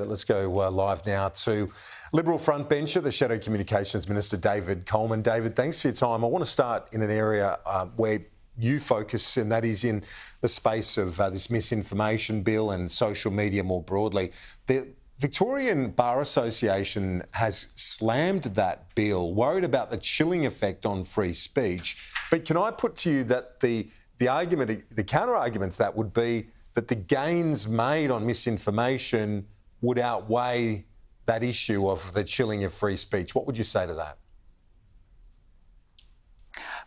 Let's go live now to Liberal frontbencher, the Shadow Communications Minister David Coleman. David, thanks for your time. I want to start in an area where you focus, and that is in the space of this misinformation bill and social media more broadly. The Victorian Bar Association has slammed that bill, worried about the chilling effect on free speech. But can I put to you that the counter-argument to that would be that the gains made on misinformation would outweigh that issue of the chilling of free speech? What would you say to that?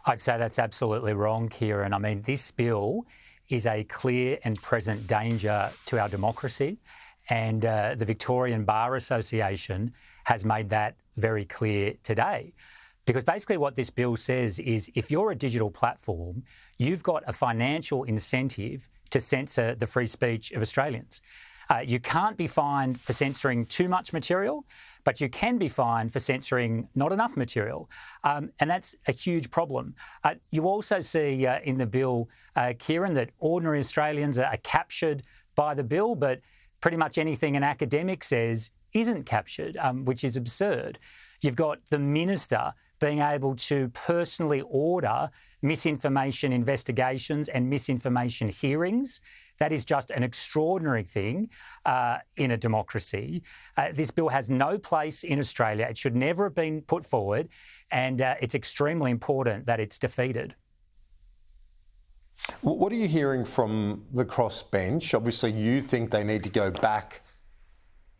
I'd say that's absolutely wrong, Kieran. I mean, this bill is a clear and present danger to our democracy, and the Victorian Bar Association has made that very clear today. Because basically what this bill says is if you're a digital platform, you've got a financial incentive to censor the free speech of Australians. You can't be fined for censoring too much material, but you can be fined for censoring not enough material. And that's a huge problem. You also see in the bill, Kieran, that ordinary Australians are captured by the bill, but pretty much anything an academic says isn't captured, which is absurd. You've got the minister being able to personally order misinformation investigations and misinformation hearings. That is just an extraordinary thing in a democracy. This bill has no place in Australia. It should never have been put forward, and it's extremely important that it's defeated. What are you hearing from the Crossbench? Obviously, you think they need to go back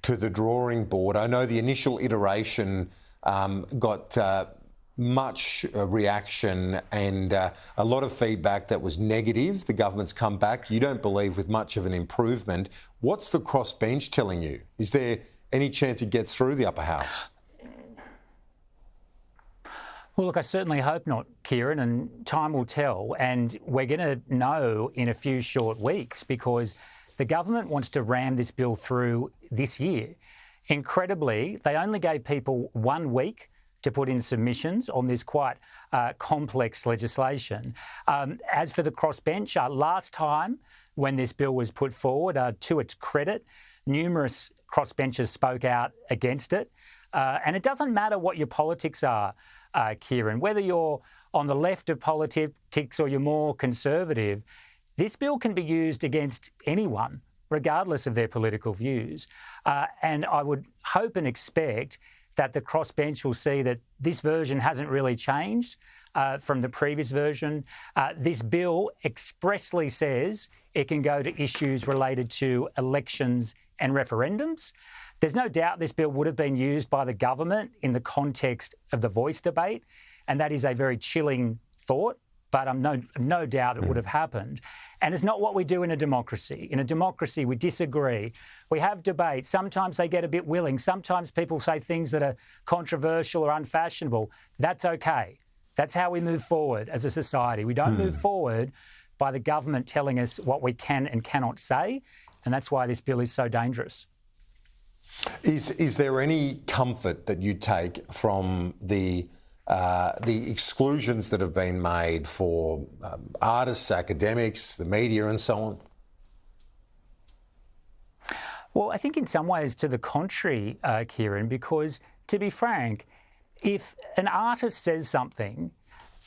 to the drawing board. I know the initial iteration got much reaction and a lot of feedback that was negative. The government's come back, you don't believe, with much of an improvement. What's the Crossbench telling you? Is there any chance it gets through the upper house? Well, look, I certainly hope not, Kieran, and time will tell. And we're going to know in a few short weeks because the government wants to ram this bill through this year. Incredibly, they only gave people 1 week to put in submissions on this quite complex legislation. As for the Crossbench, last time when this bill was put forward, to its credit, numerous crossbenchers spoke out against it. And it doesn't matter what your politics are, Kieran, whether you're on the left of politics or you're more conservative, this bill can be used against anyone, regardless of their political views. And I would hope and expect that the Crossbench will see that this version hasn't really changed from the previous version. This bill expressly says it can go to issues related to elections and referendums. There's no doubt this bill would have been used by the government in the context of the voice debate, and that is a very chilling thought, but I'm no doubt it would have happened. And it's not what we do in a democracy. In a democracy, we disagree. We have debate. Sometimes they get a bit willing. Sometimes people say things that are controversial or unfashionable. That's okay. That's how we move forward as a society. We don't move forward by the government telling us what we can and cannot say, and that's why this bill is so dangerous. Is there any comfort that you take from the exclusions that have been made for artists, academics, the media and so on? Well, I think in some ways to the contrary, Kieran, because to be frank, if an artist says something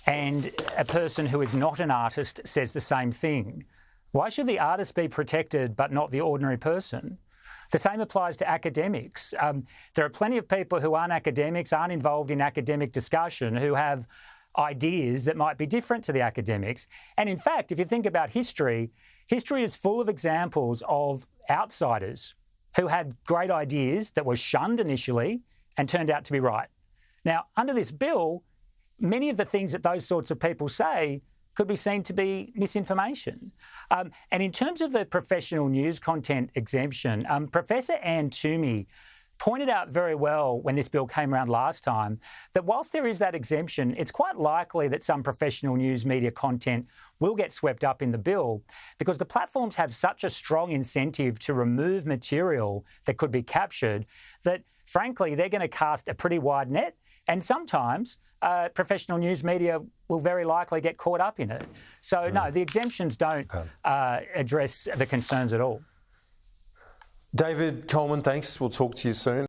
and a person who is not an artist says the same thing, why should the artist be protected but not the ordinary person? The same applies to academics. There are plenty of people who aren't academics, aren't involved in academic discussion, who have ideas that might be different to the academics. And in fact, if you think about history, history is full of examples of outsiders who had great ideas that were shunned initially and turned out to be right. Now, under this bill, many of the things that those sorts of people say could be seen to be misinformation. And in terms of the professional news content exemption, Professor Anne Toomey pointed out very well when this bill came around last time that whilst there is that exemption, it's quite likely that some professional news media content will get swept up in the bill because the platforms have such a strong incentive to remove material that could be captured that, frankly, they're going to cast a pretty wide net. And sometimes professional news media will very likely get caught up in it. So, no, the exemptions don't address the concerns at all. David Coleman, thanks. We'll talk to you soon.